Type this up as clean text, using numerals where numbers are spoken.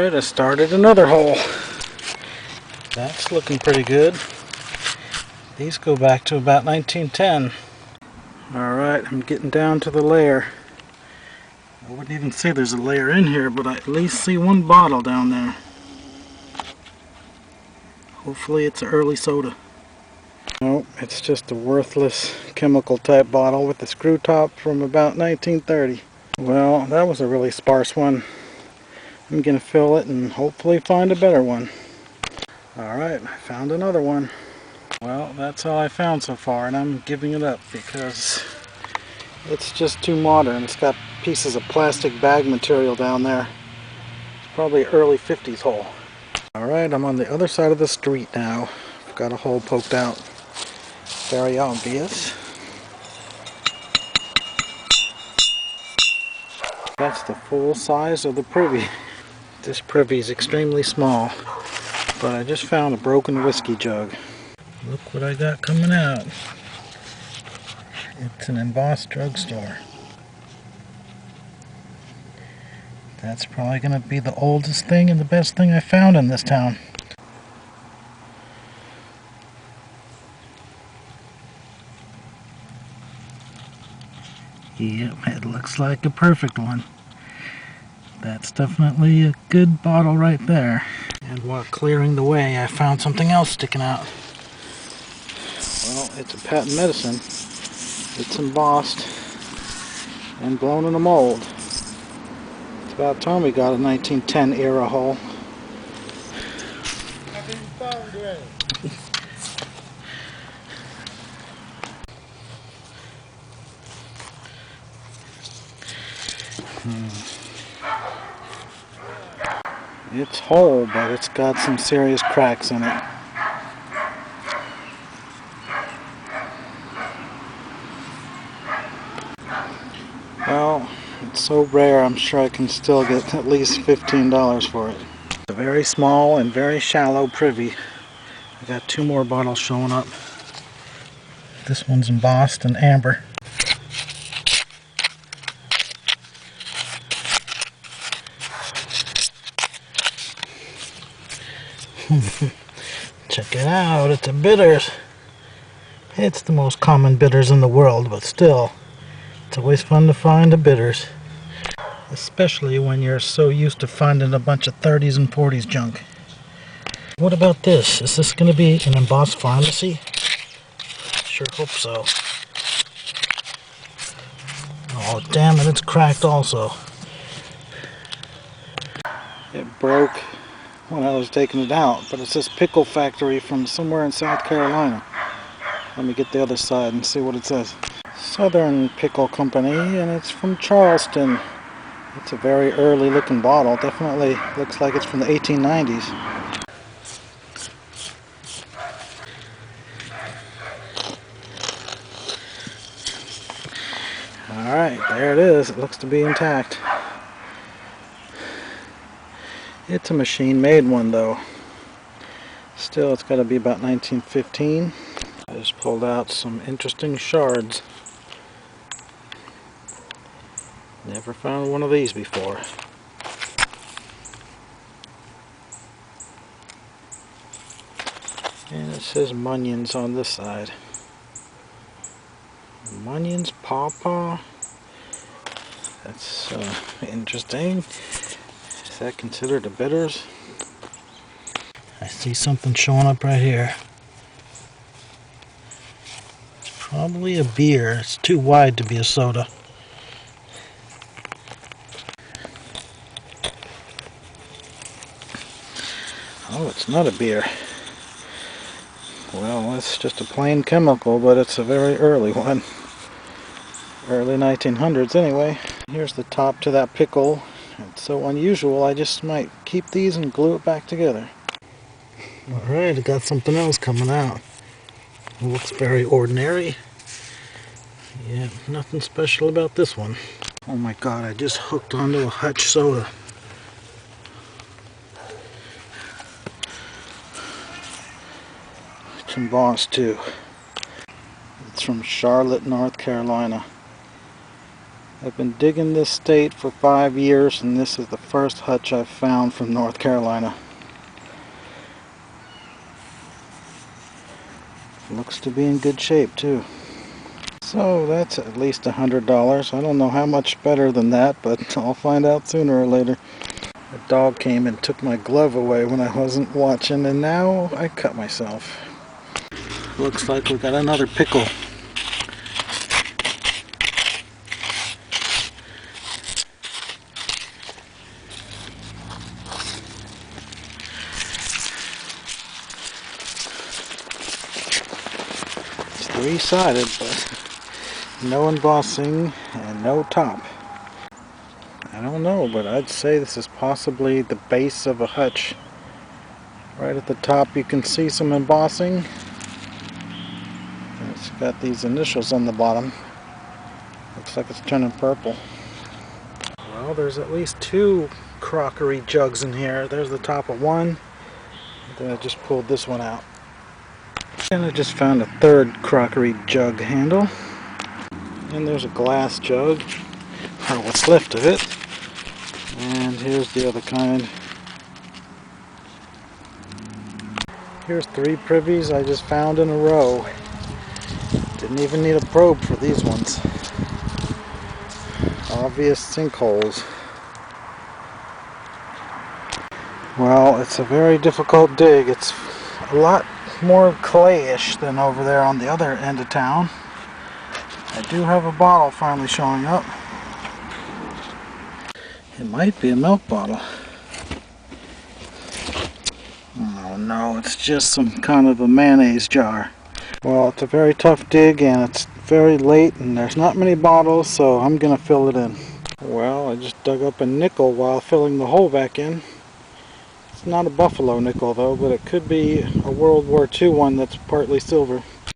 Alright, I started another hole. That's looking pretty good. These go back to about 1910. Alright, I'm getting down to the layer. I wouldn't even say there's a layer in here, but I at least see one bottle down there. Hopefully it's an early soda. Nope, it's just a worthless chemical type bottle with a screw top from about 1930. Well, that was a really sparse one. I'm going to fill it and hopefully find a better one. Alright, I found another one. Well, that's all I found so far, and I'm giving it up because it's just too modern. It's got pieces of plastic bag material down there. It's probably an early 50s hole. Alright, I'm on the other side of the street now. I've got a hole poked out. Very obvious. That's the full size of the privy. This privy is extremely small, but I just found a broken whiskey jug. Look what I got coming out. It's an embossed drugstore. That's probably going to be the oldest thing and the best thing I found in this town. Yep, it looks like a perfect one. That's definitely a good bottle right there. And while clearing the way, I found something else sticking out. Well, it's a patent medicine. It's embossed and blown in a mold. It's about time we got a 1910 era hole. It's whole, but it's got some serious cracks in it. Well, it's so rare, I'm sure I can still get at least $15 for it. It's a very small and very shallow privy. I got two more bottles showing up. This one's embossed in amber. Check it out, it's a bitters. It's the most common bitters in the world, but still, it's always fun to find a bitters. Especially when you're so used to finding a bunch of 30s and 40s junk. What about this? Is this going to be an embossed pharmacy? Sure hope so. Oh damn it, it's cracked also. It broke when I was taking it out, but it says Pickle Factory from somewhere in South Carolina. Let me get the other side and see what it says. Southern Pickle Company, and it's from Charleston. It's a very early looking bottle. Definitely looks like it's from the 1890s. Alright, there it is. It looks to be intact. It's a machine-made one though. Still, it's got to be about 1915. I just pulled out some interesting shards. Never found one of these before. And it says Munions on this side. Munions Pawpaw. That's interesting. Is that considered a bitters? I see something showing up right here. It's probably a beer. It's too wide to be a soda. Oh, it's not a beer. Well, it's just a plain chemical, but it's a very early one. Early 1900s anyway. Here's the top to that pickle. It's so unusual, I just might keep these and glue it back together. Alright, I got something else coming out. It looks very ordinary. Yeah, nothing special about this one. Oh my god, I just hooked onto a Hutch soda. It's embossed too. It's from Charlotte, North Carolina. I've been digging this state for 5 years, and this is the first hutch I've found from North Carolina. Looks to be in good shape too. So that's at least $100. I don't know how much better than that, but I'll find out sooner or later. The dog came and took my glove away when I wasn't watching, and now I cut myself. Looks like we got another pickle. It's three-sided, but no embossing and no top. I don't know, but I'd say this is possibly the base of a hutch. Right at the top you can see some embossing. It's got these initials on the bottom. Looks like it's turning purple. Well, there's at least 2 crockery jugs in here. There's the top of one. Then I just pulled this one out. And I just found a 3rd crockery jug handle. And there's a glass jug, or what's left of it. And here's the other kind. Here's 3 privies I just found in a row. Didn't even need a probe for these ones. Obvious sinkholes. Well, it's a very difficult dig. It's a lot more clayish than over there on the other end of town. I do have a bottle finally showing up. It might be a milk bottle. Oh no, it's just some kind of a mayonnaise jar. Well, it's a very tough dig and it's very late and there's not many bottles, so I'm gonna fill it in. Well, I just dug up a nickel while filling the hole back in. It's not a buffalo nickel though, but it could be a World War II one that's partly silver.